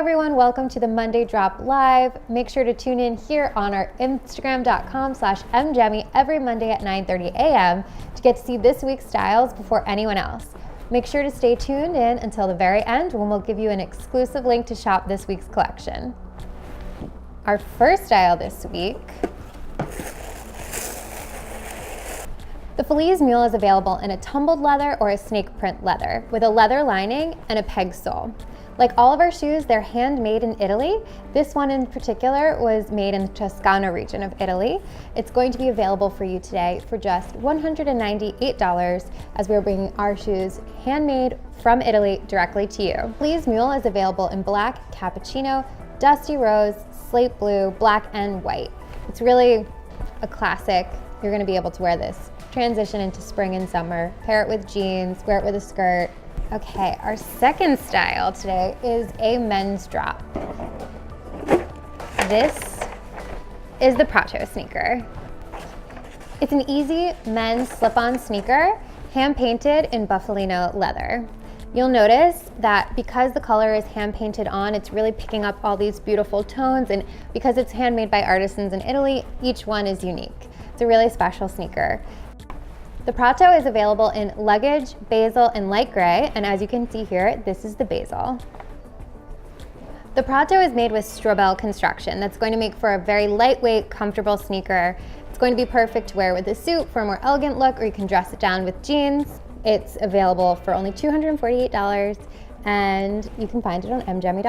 Everyone, welcome to the Monday Drop Live. Make sure to tune in here on our Instagram.com/M.Gemi every Monday at 9:30 a.m. to get to see this week's styles before anyone else. Make sure to stay tuned in until the very end when we'll give you an exclusive link to shop this week's collection. Our first style this week, the Felize Mule, is available in a tumbled leather or a snake print leather with a leather lining and a peg sole. Like all of our shoes, they're handmade in Italy. This one in particular was made in the Toscana region of Italy. It's going to be available for you today for just $198 as we're bringing our shoes handmade from Italy directly to you. Felize Mule is available in black, cappuccino, dusty rose, slate blue, black, and white. It's really a classic. You're gonna be able to wear this, transition into spring and summer, pair it with jeans, wear it with a skirt. Okay, our second style today is a men's drop. This is the Prato sneaker. It's an easy men's slip-on sneaker, hand-painted in buffalino leather. You'll notice that because the color is hand-painted on, it's really picking up all these beautiful tones, and because it's handmade by artisans in Italy, each one is unique. It's a really special sneaker. The Prato is available in luggage, basil, and light gray, and as you can see here, this is the basil. The Prato is made with Strobel construction. That's going to make for a very lightweight, comfortable sneaker. It's going to be perfect to wear with a suit for a more elegant look, or you can dress it down with jeans. It's available for only $248, and you can find it on mgemi.com.